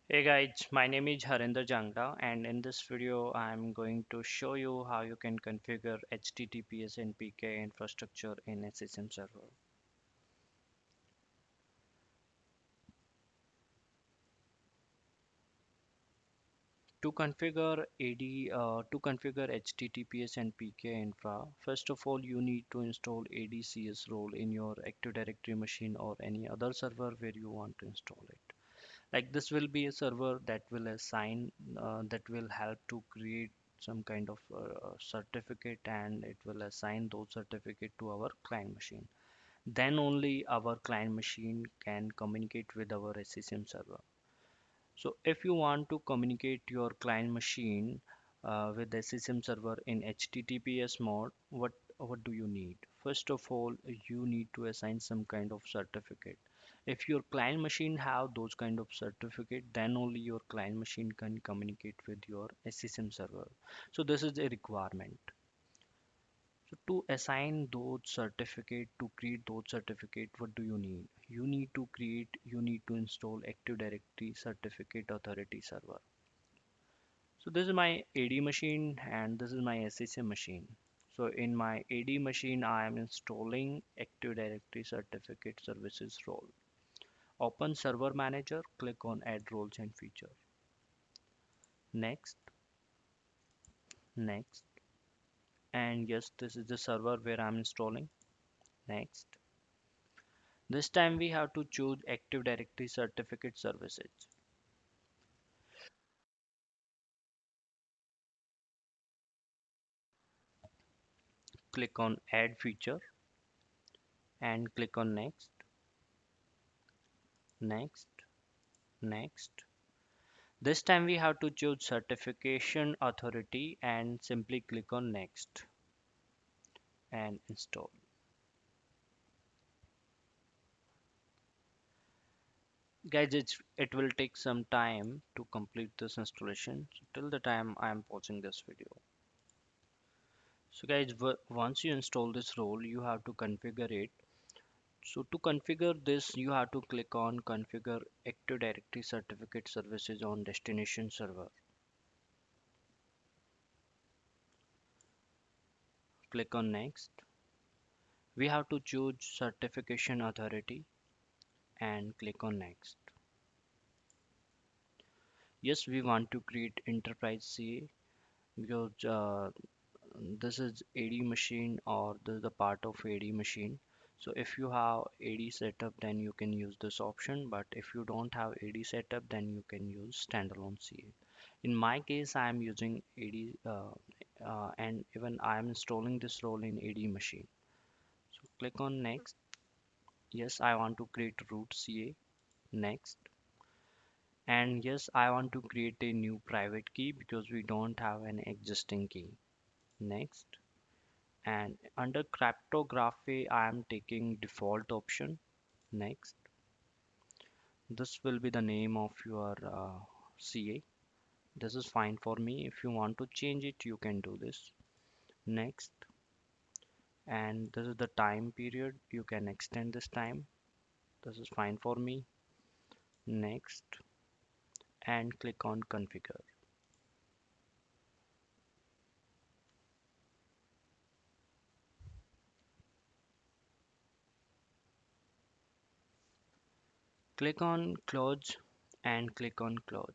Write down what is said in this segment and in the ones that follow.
Hey guys, my name is Harinder Jangda and in this video I'm going to show you how you can configure HTTPS and PK infrastructure in SSM server. To configure HTTPS and PK infra, first of all you need to install ADCS role in your Active Directory machine or any other server where you want to install it. Like this will be a server that will help to create some kind of certificate and it will assign those certificate to our client machine. Then only our client machine can communicate with our SSM server. So if you want to communicate your client machine with the SSM server in HTTPS mode, what do you need? First of all, you need to assign some kind of certificate. If your client machine have those kind of certificate, then only your client machine can communicate with your SSM server. So this is a requirement. So to assign those certificate, to create those certificate, what do you need? You need to install Active Directory Certificate Authority server. So this is my AD machine and this is my SSM machine. So in my AD machine, I am installing Active Directory Certificate Services role. Open Server Manager, click on Add Roles and Feature. Next, next, and yes, this is the server where I'm installing. Next. This time we have to choose Active Directory Certificate Services. Click on Add Feature and click on Next, Next, Next. This time we have to choose Certification Authority and simply click on Next and install. Guys, it will take some time to complete this installation. So till the time I am pausing this video. So guys, once you install this role, you have to configure it. So to configure this, you have to click on Configure Active Directory Certificate Services on Destination Server. Click on Next. We have to choose Certification Authority and click on Next. Yes, we want to create Enterprise CA because this is AD machine or this is the part of AD machine. So if you have AD setup, then you can use this option. But if you don't have AD setup, then you can use standalone CA. In my case, I am using AD and even I am installing this role in AD machine. So click on next. Yes, I want to create root CA. Next. And yes, I want to create a new private key because we don't have an existing key. Next. And under cryptography, I am taking default option. Next. This will be the name of your CA. This is fine for me. If you want to change it, you can do this. Next. And this is the time period. You can extend this time. This is fine for me. Next. And click on configure. Click on close and click on close.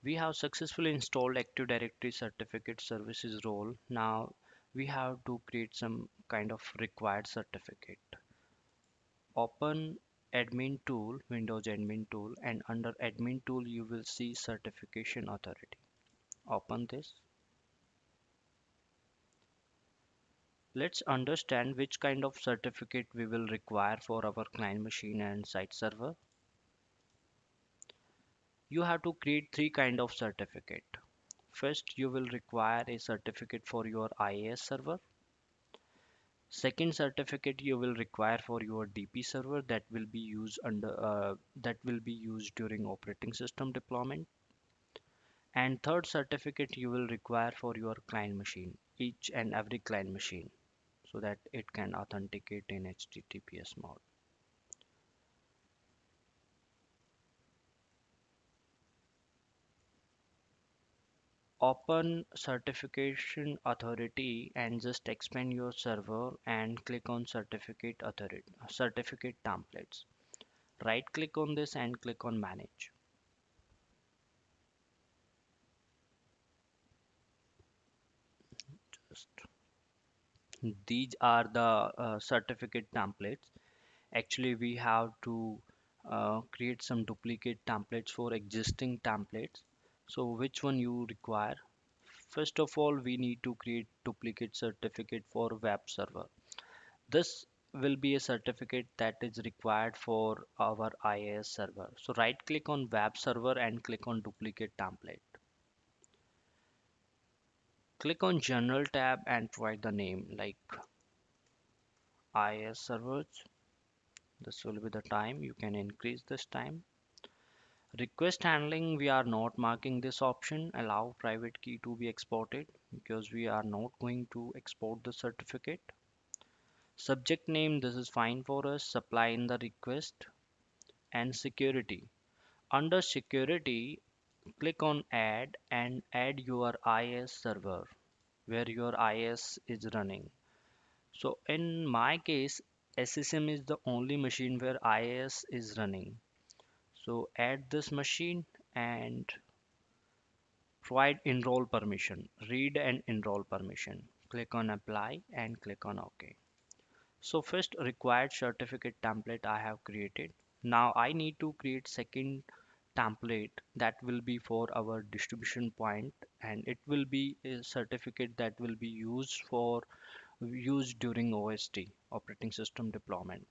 We have successfully installed Active Directory Certificate Services role. Now we have to create some kind of required certificate. Open admin tool, Windows admin tool, and under admin tool you will see certification authority. Open this. Let's understand which kind of certificate we will require for our client machine and site server. You have to create three kind of certificate. First, you will require a certificate for your IAS server. Second certificate you will require for your DP server that will be used during operating system deployment. And third certificate you will require for your client machine, each and every client machine, so that it can authenticate in HTTPS mode. Open certification authority and just expand your server and click on certificate templates. Right click on this and click on manage. Just these are the certificate templates. Actually, we have to create some duplicate templates for existing templates. So which one you require? First of all, we need to create duplicate certificate for web server. This will be a certificate that is required for our IIS server. So right click on web server and click on duplicate template. Click on general tab and provide the name like IIS servers. This will be the time. You can increase this time. Request handling, we are not marking this option. Allow private key to be exported because we are not going to export the certificate. Subject name, this is fine for us. Supply in the request and security. Under security, click on add and add your IIS server where your IIS is running. So in my case, SSM is the only machine where IIS is running. So add this machine and provide enroll permission, read and enroll permission. Click on apply and click on OK. So first required certificate template I have created. Now I need to create second template that will be for our distribution point, and it will be a certificate that will be used during OSD operating system deployment.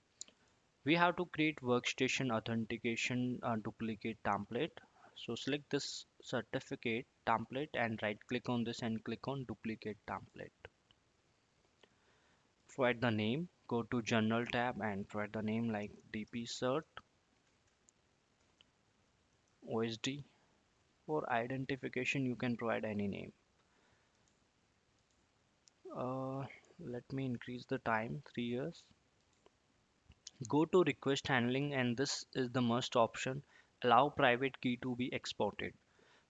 We have to create workstation authentication duplicate template. So select this certificate template and right click on this and click on duplicate template. Provide the name, go to general tab and provide the name like DP cert OSD. For identification you can provide any name. uh, Let me increase the time 3 years. Go to request handling and this is the must option. Allow private key to be exported.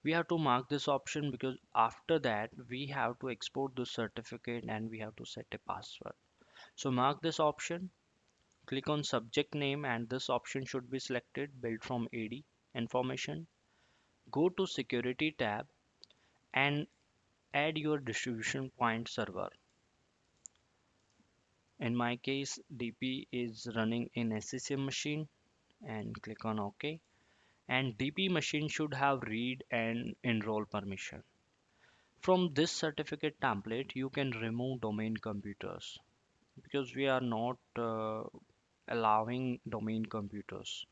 We have to mark this option because after that we have to export the certificate and we have to set a password. So mark this option, click on subject name and this option should be selected built from AD information. Go to security tab and add your distribution point server. In my case, DP is running in SCCM machine and click on OK. And DP machine should have read and enroll permission. From this certificate template, you can remove domain computers because we are not allowing domain computers.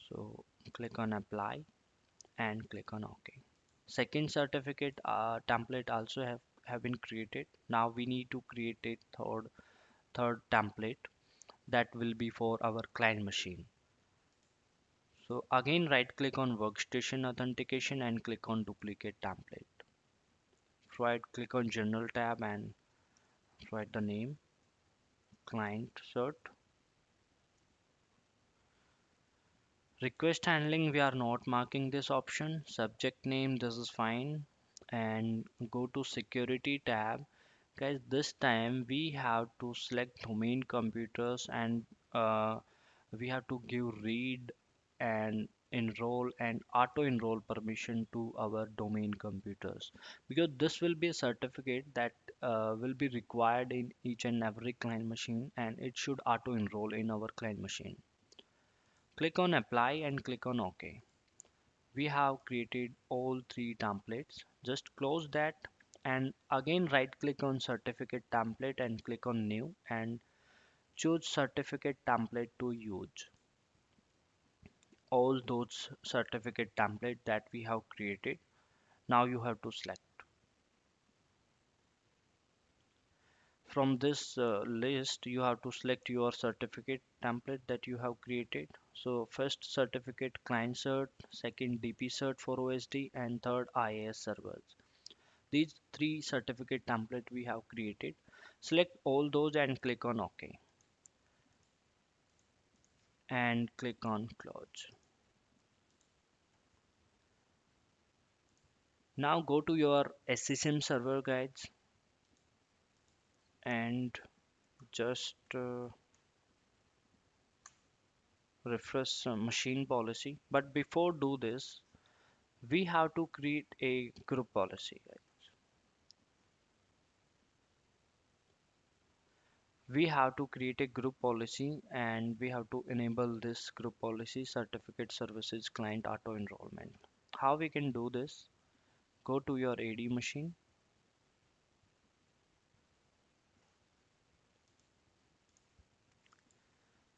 So click on apply and click on OK. Second certificate template also have been created. Now we need to create a third template that will be for our client machine. So again right click on workstation authentication and click on duplicate template. Right click on general tab and write the name client cert. Request handling, we are not marking this option. Subject name, this is fine. And go to security tab. Guys, this time we have to select domain computers and we have to give read and enroll and auto enroll permission to our domain computers because this will be a certificate that will be required in each and every client machine and it should auto enroll in our client machine. Click on apply and click on OK. We have created all three templates. Just close that and again right click on certificate template and click on new and choose certificate template to use. All those certificate template that we have created, now you have to select from this list. You have to select your certificate template that you have created. So first certificate client cert, second DP cert for OSD and third IAS servers. These three certificate template we have created. Select all those and click on OK and click on close. Now go to your SCCM server guides and just refresh machine policy. But before do this, we have to create a group policy. We have to create a group policy and we have to enable this group policy certificate services client auto enrollment. How we can do this? Go to your AD machine,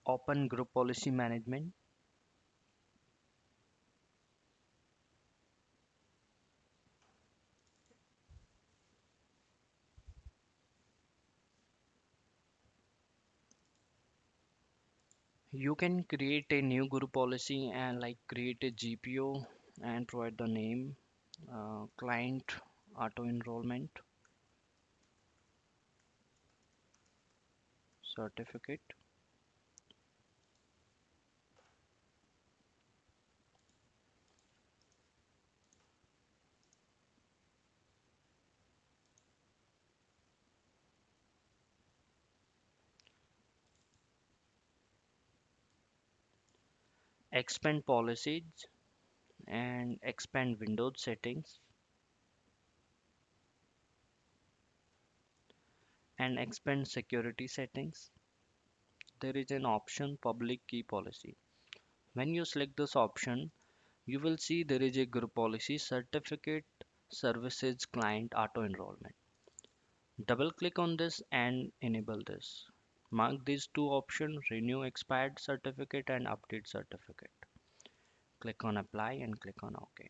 open group policy management. You can create a new group policy and like create a GPO and provide the name client auto enrollment certificate. Expand policies and expand Windows settings and expand security settings. There is an option public key policy. When you select this option, you will see there is a group policy certificate services client auto enrollment. Double click on this and enable this. Mark these two options renew expired certificate and update certificate. Click on apply and click on OK.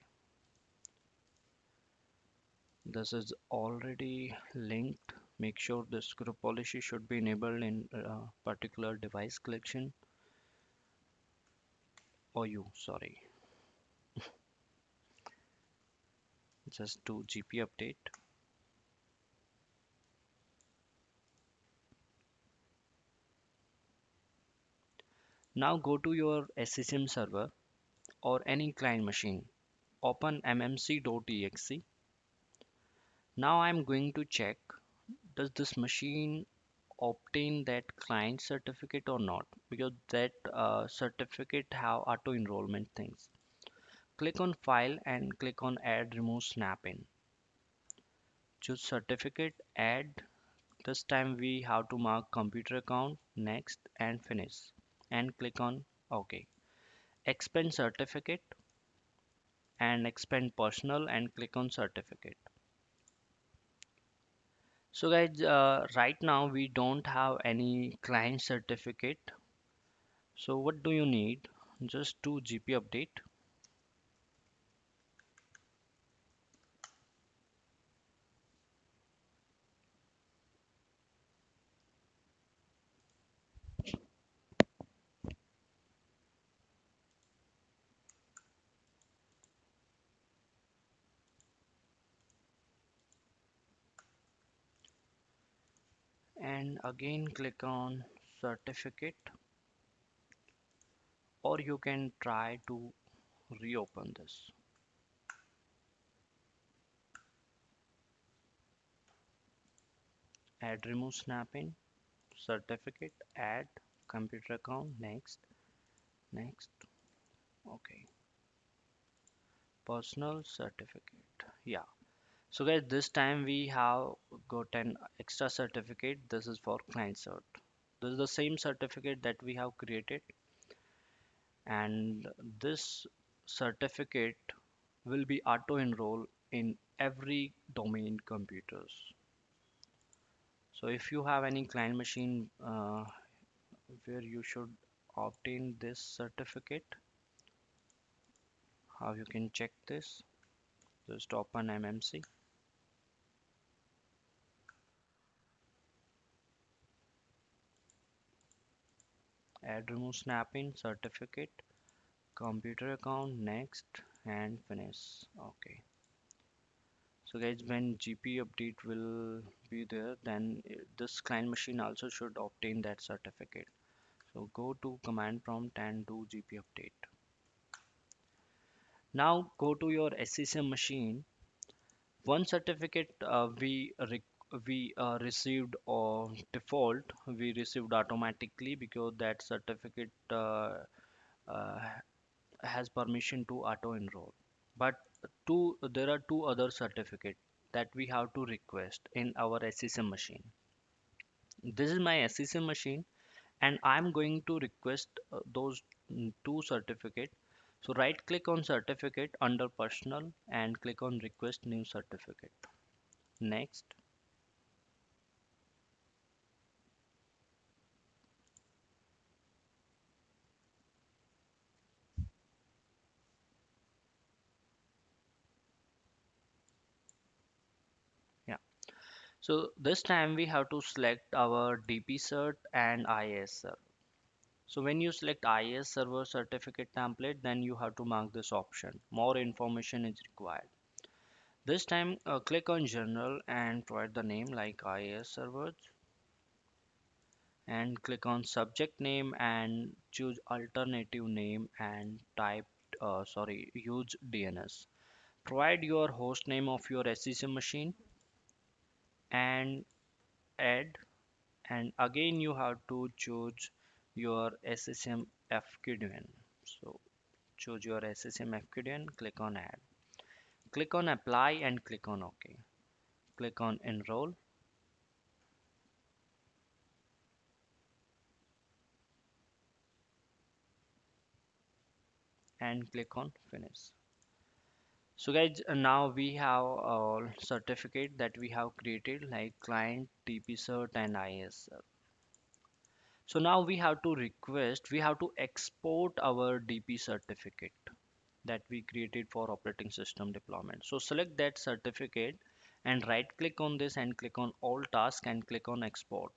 This is already linked. Make sure this group policy should be enabled in particular device collection or you, sorry, just do GP update. Now go to your SCCM server or any client machine. Open mmc.exe. Now I'm going to check does this machine obtain that client certificate or not because that certificate have auto enrollment things. Click on file and click on add remove snap in. Choose certificate add. This time we have to mark computer account next and finish and click on OK. Expand certificate and expand personal and click on certificate. So guys, right now we don't have any client certificate. So what do you need? Just do GP update and again click on certificate, or you can try to reopen this. Add remove snapping, certificate, add computer account, next, okay, personal certificate. Yeah. So guys, this time we have got an extra certificate. This is for client cert. This is the same certificate that we have created, and this certificate will be auto enroll in every domain computers. So if you have any client machine where you should obtain this certificate, how you can check this? Just open MMC, add remove snapping certificate, computer account, next and finish. Okay. So guys, when GP update will be there, then this client machine also should obtain that certificate. So go to command prompt and do GP update. Now go to your SCCM machine One certificate we received or default we received automatically because that certificate uh, has permission to auto enroll. But there are two other certificates that we have to request in our SSM machine. This is my SSM machine, and I'm going to request those two certificate. So right click on certificate under personal and click on request new certificate. Next. Yeah. So this time we have to select our DP cert and IAS cert. So when you select IAS server certificate template, then you have to mark this option. More information is required. This time click on general and provide the name like IAS servers and click on subject name and choose alternative name and use DNS. Provide your host name of your SCCM machine and add, and again you have to choose your SSM FQDN. So choose your SSM FQDN, click on add, click on apply and click on OK, click on enroll and click on finish. So guys, now we have a certificate that we have created like client, TP cert and IS. So now we have to export our DP certificate that we created for operating system deployment. So select that certificate and right click on this and click on all task and click on export.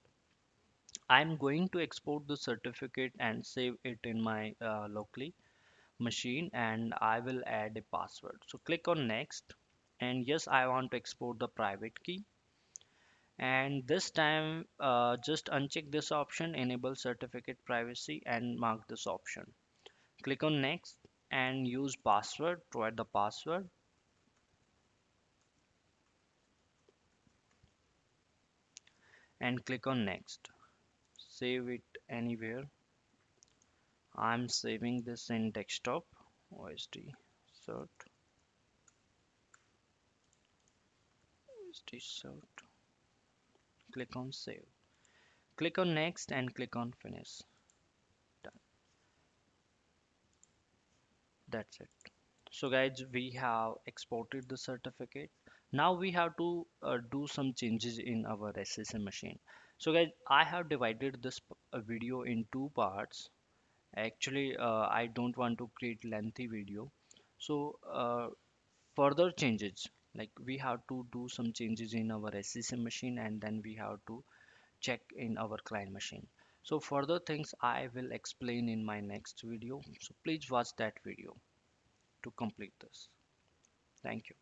I'm going to export the certificate and save it in my locally machine, and I will add a password. So click on next, and yes, I want to export the private key, and this time just uncheck this option, enable certificate privacy and mark this option. Click on next and use password, provide the password and click on next. Save it anywhere. I'm saving this in desktop, OSD cert, OSD cert. Click on save. Click on next and click on finish. Done. That's it. So guys, we have exported the certificate. Now we have to do some changes in our SSM machine. So guys, I have divided this video in two parts. Actually, I don't want to create lengthy video. So further changes, like we have to do some changes in our SSM machine and then we have to check in our client machine. So further things I will explain in my next video. So please watch that video to complete this. Thank you.